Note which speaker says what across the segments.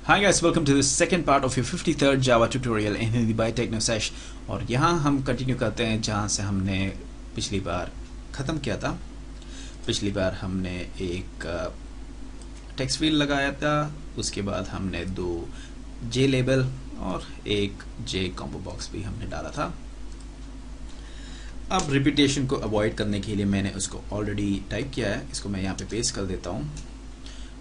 Speaker 1: Hi guys, welcome to the second part of your 53rd Java tutorial in Hindi by TechnoSesh। और यहाँ हम continue करते हैं जहाँ से हमने पिछली बार ख़त्म किया था। पिछली बार हमने एक टेक्स्ट फील्ड लगाया था, उसके बाद हमने दो जे लेबल और एक जे कॉम्बो बॉक्स भी हमने डाला था। अब रिपीटेशन को अवॉइड करने के लिए मैंने उसको ऑलरेडी टाइप किया है, इसको मैं यहाँ पे पेस्ट कर देता हूँ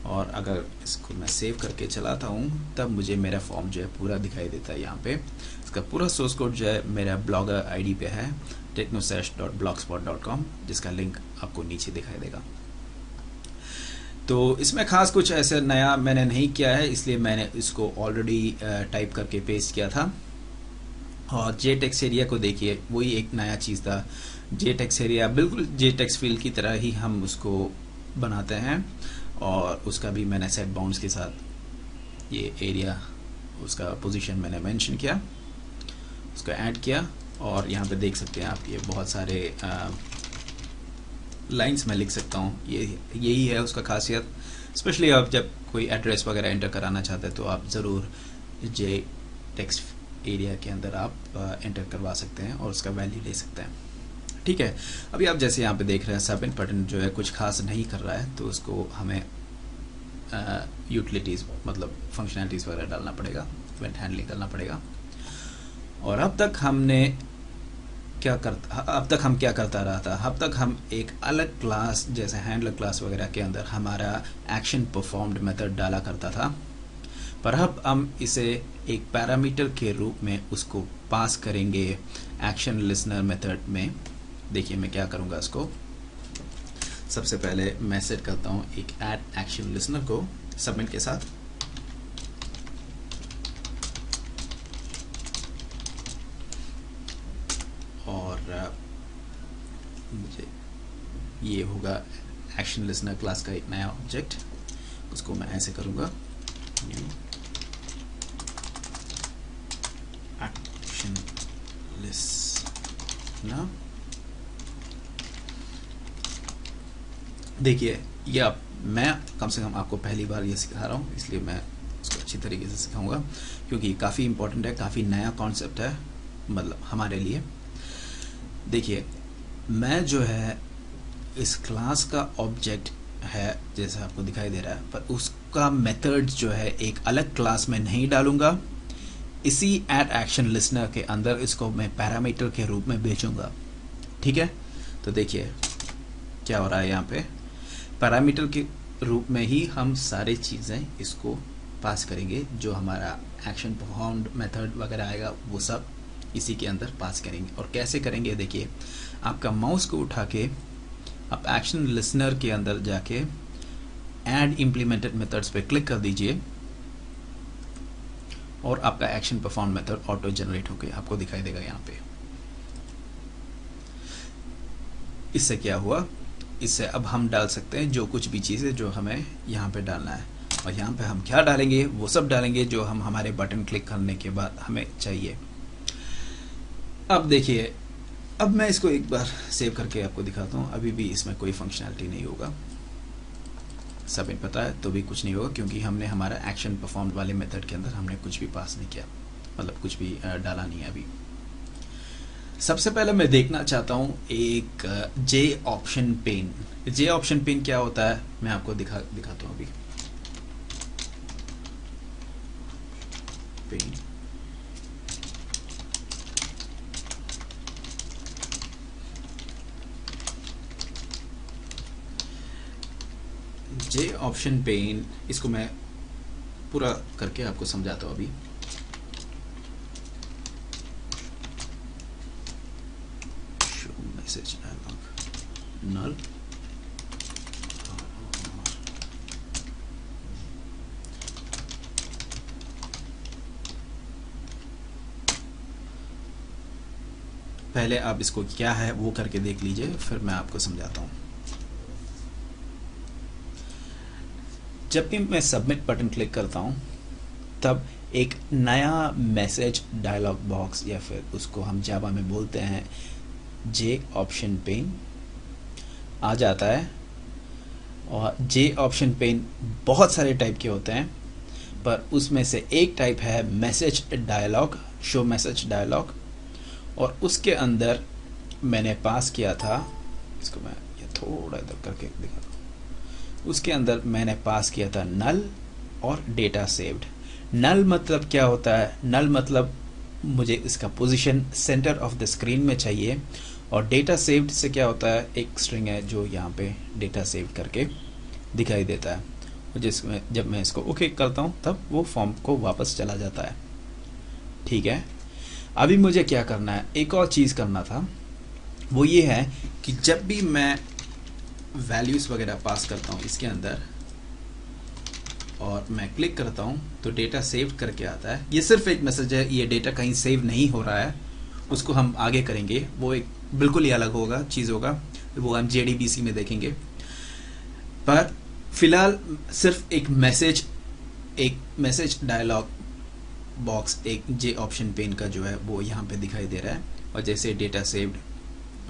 Speaker 1: और अगर इसको मैं सेव करके चलाता हूँ तब मुझे मेरा फॉर्म जो है पूरा दिखाई देता है। यहाँ पे इसका पूरा सोर्स कोड जो है मेरा ब्लॉगर आईडी पे है technosesh.blogspot.com, जिसका लिंक आपको नीचे दिखाई देगा। तो इसमें खास कुछ ऐसे नया मैंने नहीं किया है, इसलिए मैंने इसको ऑलरेडी टाइप करके पेस्ट किया था। और जे टेक्स्ट एरिया को देखिए, वही एक नया चीज़ था। जे टेक्स्ट एरिया बिल्कुल जे टेक्स्ट फील्ड की तरह ही हम उसको बनाते हैं और उसका भी मैंने सेट बाउंड्स के साथ ये एरिया उसका पोजीशन मैंने मेंशन किया, उसको ऐड किया। और यहाँ पे देख सकते हैं आप, ये बहुत सारे लाइंस मैं लिख सकता हूँ। यही है उसका खासियत। स्पेशली आप जब कोई एड्रेस वगैरह एंटर कराना चाहते हैं तो आप ज़रूर जे टेक्स्ट एरिया के अंदर आप एंटर करवा सकते हैं और उसका वैल्यू ले सकते हैं। ठीक है, अभी आप जैसे यहाँ पे देख रहे हैं सबमिट बटन जो है कुछ खास नहीं कर रहा है, तो उसको हमें यूटिलिटीज़ मतलब फंक्शनैलिटीज़ वगैरह डालना पड़ेगा, इवेंट हैंडलिंग करना पड़ेगा। और अब तक हम क्या करता रहा था, अब तक हम एक अलग क्लास जैसे हैंडलर क्लास वगैरह के अंदर हमारा एक्शन परफॉर्म्ड मेथड डाला करता था, पर अब हम इसे एक पैरामीटर के रूप में उसको पास करेंगे एक्शन लिसनर मेथड में। देखिए मैं क्या करूँगा, इसको सबसे पहले मैं सेट करता हूँ एक ऐड एक्शन लिसनर को सबमिट के साथ। और मुझे ये होगा एक्शन लिसनर क्लास का एक नया ऑब्जेक्ट, उसको मैं ऐसे करूँगा न्यू एक्शन लिसनर। देखिए ये मैं कम से कम आपको पहली बार ये सिखा रहा हूँ, इसलिए मैं उसको अच्छी तरीके से सिखाऊंगा क्योंकि काफ़ी इम्पोर्टेंट है, काफ़ी नया कॉन्सेप्ट है मतलब हमारे लिए। देखिए मैं जो है इस क्लास का ऑब्जेक्ट है जैसा आपको दिखाई दे रहा है, पर उसका मेथड जो है एक अलग क्लास में नहीं डालूंगा, इसी ऐड एक्शन लिसनर के अंदर इसको मैं पैरामीटर के रूप में बेचूंगा। ठीक है, तो देखिए क्या हो रहा है, यहाँ पे पैरामीटर के रूप में ही हम सारी चीज़ें इसको पास करेंगे, जो हमारा एक्शन परफॉर्म्ड मेथड वगैरह आएगा वो सब इसी के अंदर पास करेंगे। और कैसे करेंगे, देखिए आपका माउस को उठा के आप एक्शन लिसनर के अंदर जाके ऐड इम्प्लीमेंटेड मेथड्स पे क्लिक कर दीजिए और आपका action perform method auto generate होकर आपको दिखाई देगा यहाँ पे। इससे क्या हुआ, इससे अब हम डाल सकते हैं जो कुछ भी चीज़ें जो हमें यहाँ पे डालना है, और यहाँ पे हम क्या डालेंगे वो सब डालेंगे जो हम हमारे बटन क्लिक करने के बाद हमें चाहिए। अब देखिए, अब मैं इसको एक बार सेव करके आपको दिखाता हूँ। अभी भी इसमें कोई फंक्शनैलिटी नहीं होगा, सब इन पता है तो भी कुछ नहीं होगा क्योंकि हमने हमारा एक्शन परफॉर्म वाले मेथड के अंदर हमने कुछ भी पास नहीं किया, मतलब कुछ भी डाला नहीं है अभी। सबसे पहले मैं देखना चाहता हूँ एक जे ऑप्शन पेन। जे ऑप्शन पेन क्या होता है मैं आपको दिखाता हूँ अभी। पेन जे ऑप्शन पेन, इसको मैं पूरा करके आपको समझाता हूँ अभी। मैसेज डायलॉग नल, पहले आप इसको क्या है वो करके देख लीजिए, फिर मैं आपको समझाता हूँ। जब भी मैं सबमिट बटन क्लिक करता हूँ तब एक नया मैसेज डायलॉग बॉक्स, या फिर उसको हम जावा में बोलते हैं जे ऑप्शन पेन, आ जाता है। और जे ऑप्शन पेन बहुत सारे टाइप के होते हैं, पर उसमें से एक टाइप है message dialogue, show message dialogue, और उसके अंदर मैंने पास किया था, इसको मैं ये थोड़ा इधर करके दिखाता हूँ, उसके अंदर मैंने पास किया था नल और डेटा सेव्ड। नल मतलब क्या होता है? नल मतलब मुझे इसका position centre of the screen में चाहिए, और डेटा सेव्ड से क्या होता है, एक स्ट्रिंग है जो यहाँ पे डेटा सेव करके दिखाई देता है, जिसमें जब मैं इसको ओके करता हूँ तब वो फॉर्म को वापस चला जाता है। ठीक है, अभी मुझे क्या करना है, एक और चीज़ करना था, वो ये है कि जब भी मैं वैल्यूज़ वगैरह पास करता हूँ इसके अंदर और मैं क्लिक करता हूँ तो डेटा सेव करके आता है। ये सिर्फ एक मैसेज है, ये डेटा कहीं सेव नहीं हो रहा है, उसको हम आगे करेंगे, वो एक बिल्कुल ही अलग होगा चीज़ होगा, वो हम JDBC में देखेंगे। पर फिलहाल सिर्फ एक मैसेज डायलॉग बॉक्स, एक जे ऑप्शन पेन का जो है वो यहाँ पे दिखाई दे रहा है, और जैसे डेटा सेव्ड,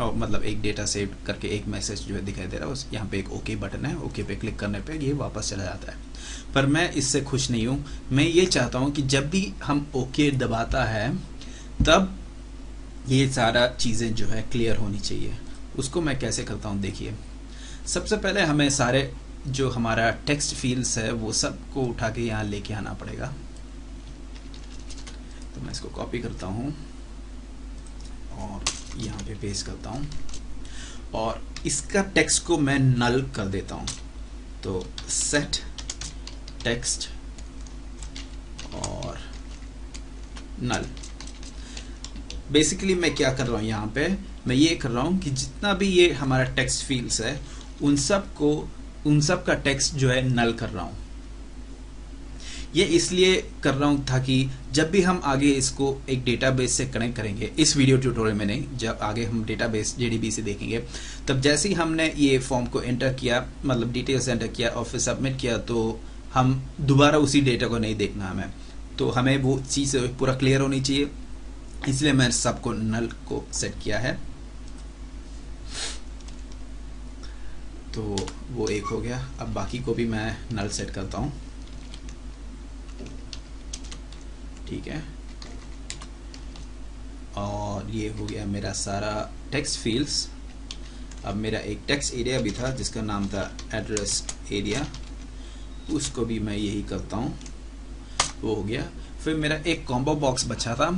Speaker 1: और मतलब एक डेटा सेव करके एक मैसेज जो है दिखाई दे रहा है, उस यहाँ पे एक ओके बटन है, ओके पे क्लिक करने पे ये वापस चला जाता है। पर मैं इससे खुश नहीं हूँ, मैं ये चाहता हूँ कि जब भी हम ओके दबाता है तब ये सारा चीज़ें जो है क्लियर होनी चाहिए। उसको मैं कैसे करता हूँ देखिए, सबसे पहले हमें सारे जो हमारा टेक्स्ट फील्ड्स है वो सब को उठा के यहाँ लेके आना पड़ेगा। तो मैं इसको कॉपी करता हूँ और यहाँ पे पेस्ट करता हूँ, और इसका टेक्स्ट को मैं नल कर देता हूँ। तो सेट टेक्स्ट और नल, बेसिकली मैं क्या कर रहा हूँ यहाँ पे, मैं ये कर रहा हूँ कि जितना भी ये हमारा टेक्स्ट फील्ड्स है उन सब का टेक्स्ट जो है नल कर रहा हूँ। ये इसलिए कर रहा हूँ ताकि जब भी हम आगे इसको एक डेटाबेस से कनेक्ट करेंगे, इस वीडियो ट्यूटोरियल में नहीं, जब आगे हम डेटाबेस JDBC देखेंगे, तब जैसे ही हमने ये फॉर्म को एंटर किया, मतलब डिटेल्स एंटर किया और फिर सबमिट किया, तो हम दोबारा उसी डेटा को नहीं देखना हमें, तो हमें वो चीज़ पूरा क्लियर होनी चाहिए, इसलिए मैं सबको नल को सेट किया है। तो वो एक हो गया, अब बाकी को भी मैं नल सेट करता हूँ। ठीक है, और ये हो गया मेरा सारा टेक्स्ट फील्ड्स। अब मेरा एक टेक्स्ट एरिया भी था जिसका नाम था एड्रेस एरिया, उसको भी मैं यही करता हूँ, वो हो गया। फिर मेरा एक कॉम्बो बॉक्स बचा था,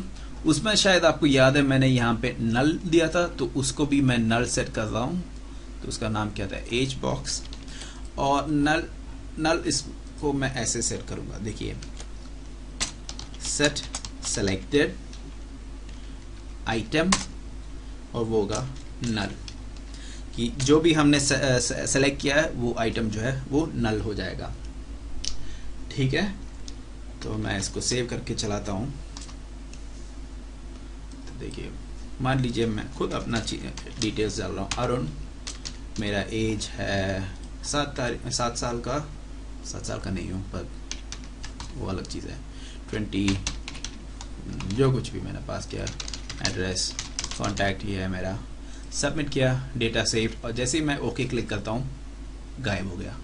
Speaker 1: उसमें शायद आपको याद है मैंने यहाँ पे नल दिया था, तो उसको भी मैं नल सेट कर रहा हूँ। तो उसका नाम क्या था, एज बॉक्स, और नल इसको मैं ऐसे सेट करूँगा, देखिए सेट सेलेक्टेड आइटम, और वो होगा नल, कि जो भी हमने सेलेक्ट किया है वो आइटम जो है वो नल हो जाएगा। ठीक है, तो मैं इसको सेव करके चलाता हूँ। तो देखिए, मान लीजिए मैं खुद अपना डिटेल्स डाल रहा हूँ, अरुण, मेरा एज है 7 साल का, 7 साल का नहीं हूँ पर वो अलग चीज़ है, 20, जो कुछ भी मैंने पास किया, एड्रेस, कॉन्टैक्ट ही है मेरा, सबमिट किया, डेटा सेव, और जैसे ही मैं ओके क्लिक करता हूँ गायब हो गया।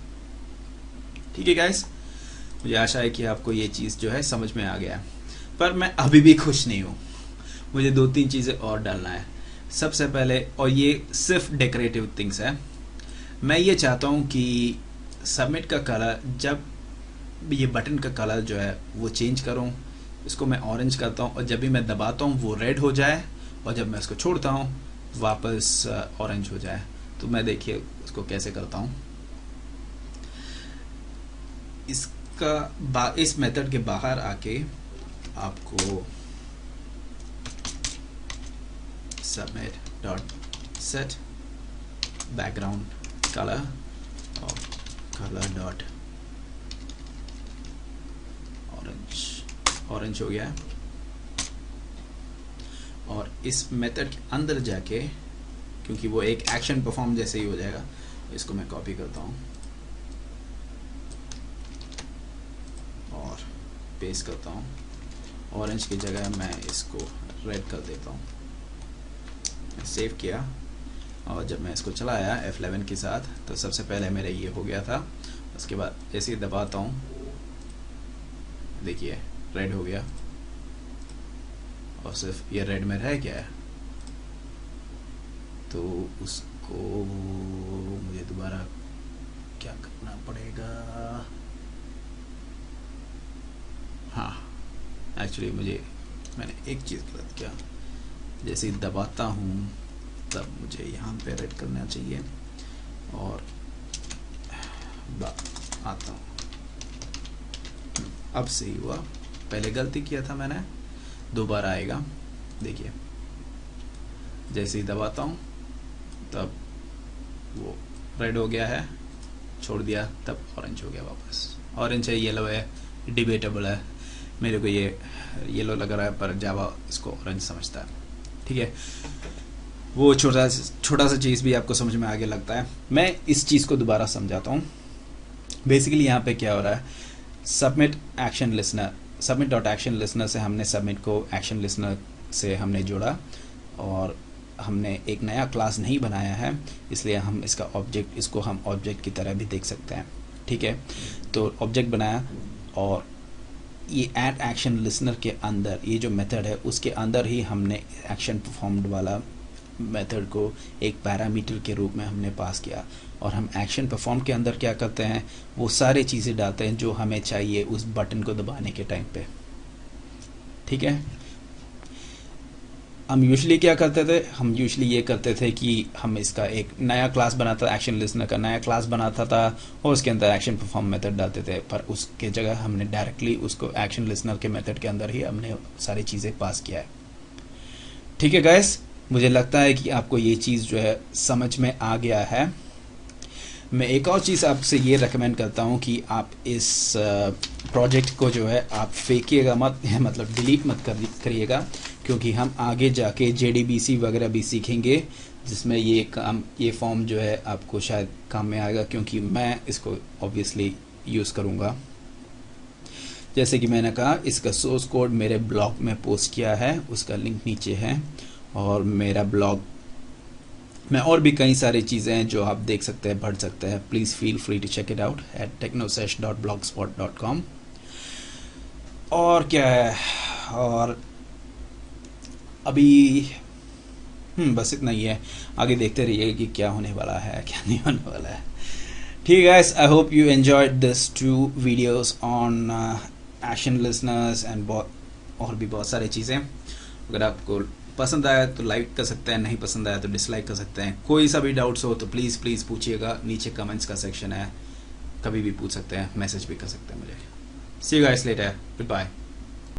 Speaker 1: ठीक है गाइस, मुझे आशा है कि आपको ये चीज़ जो है समझ में आ गया, पर मैं अभी भी खुश नहीं हूँ, मुझे 2-3 चीज़ें और डालना है। सबसे पहले, और ये सिर्फ डेकोरेटिव थिंग्स है, मैं ये चाहता हूँ कि सबमिट का कलर, जब ये बटन का कलर जो है वो चेंज करूँ, इसको मैं ऑरेंज करता हूँ, और जब भी मैं दबाता हूँ वो रेड हो जाए, और जब मैं इसको छोड़ता हूँ वापस ऑरेंज हो जाए। तो मैं देखिए इसको कैसे करता हूँ, इस मेथड के बाहर आके आपको submit dot set background colour और कलर डॉट ऑरेंज हो गया, और इस मेथड के अंदर जाके, क्योंकि वो एक एक्शन परफॉर्म जैसे ही हो जाएगा, इसको मैं कॉपी करता हूँ और पेस्ट करता हूँ, ऑरेंज की जगह मैं इसको रेड कर देता हूँ। सेव किया, और जब मैं इसको चलाया F11 के साथ, तो सबसे पहले मेरा ये हो गया था, उसके बाद जैसे ही दबाता हूँ देखिए रेड हो गया और सिर्फ ये रेड में रह गया है, तो उसको मुझे दोबारा क्या करना पड़ेगा। हाँ एक्चुअली मैंने एक चीज़ गलत किया, जैसे ही दबाता हूँ तब मुझे यहाँ पे रेड करना चाहिए और आता हूँ। अब सही हुआ, पहले गलती किया था मैंने, दोबारा आएगा। देखिए जैसे ही दबाता हूँ तब वो रेड हो गया है, छोड़ दिया तब ऑरेंज हो गया वापस। ऑरेंज है, येलो है, डिबेटेबल है, मेरे को ये येलो लग रहा है पर जावा इसको ऑरेंज समझता है। ठीक है, वो छोटा सा चीज़ भी आपको समझ में आगे लगता है। मैं इस चीज़ को दोबारा समझाता हूँ। बेसिकली यहाँ पे क्या हो रहा है, submit action listener, submit dot action listener से हमने सबमिट को एक्शन लिसनर से हमने जोड़ा और हमने एक नया क्लास नहीं बनाया है, इसलिए हम इसका ऑब्जेक्ट, इसको हम ऑब्जेक्ट की तरह भी देख सकते हैं। ठीक है, तो ऑब्जेक्ट बनाया और ये ऐड एक्शन लिसनर के अंदर ये जो मेथड है उसके अंदर ही हमने एक्शन परफॉर्म्ड वाला मेथड को एक पैरामीटर के रूप में हमने पास किया। और हम एक्शन परफॉर्म के अंदर क्या करते हैं, वो सारे चीज़ें डालते हैं जो हमें चाहिए उस बटन को दबाने के टाइम पे। ठीक है, हम यूजुअली क्या करते थे, हम यूजुअली ये करते थे कि हम इसका एक नया क्लास बनाता, एक्शन लिसनर का नया क्लास बनाता था और उसके अंदर एक्शन परफॉर्म मेथड डालते थे, पर उसके जगह हमने डायरेक्टली उसको एक्शन लिसनर के मेथड के अंदर ही हमने सारी चीज़ें पास किया है। ठीक है गाइस, मुझे लगता है कि आपको ये चीज़ जो है समझ में आ गया है। मैं एक और चीज़ आपसे ये रेकमेंड करता हूँ कि आप इस प्रोजेक्ट को जो है आप फेंकिएगा मत, मतलब डिलीट मत करिएगा, क्योंकि हम आगे जाके JDBC वगैरह भी सीखेंगे जिसमें ये फॉर्म जो है आपको शायद काम में आएगा, क्योंकि मैं इसको ऑब्वियसली यूज़ करूँगा। जैसे कि मैंने कहा, इसका सोर्स कोड मेरे ब्लॉग में पोस्ट किया है, उसका लिंक नीचे है। और मेरा ब्लॉग में और भी कई सारी चीज़ें हैं जो आप देख सकते हैं, पढ़ सकते हैं। Please feel free to check it out at technosesh.blogspot.com। और क्या है, और अभी बस इतना ही है, आगे देखते रहिए कि क्या होने वाला है क्या नहीं होने वाला है। ठीक है guys, I hope you enjoyed this 2 videos on action listeners and और भी बहुत सारी चीज़ें। अगर आपको पसंद आया तो लाइक कर सकते हैं, नहीं पसंद आया तो डिसलाइक कर सकते हैं। कोई सा भी डाउट्स हो तो प्लीज़ पूछिएगा, नीचे कमेंट्स का सेक्शन है, कभी भी पूछ सकते हैं, मैसेज भी कर सकते हैं मुझे। See you guys later, good bye.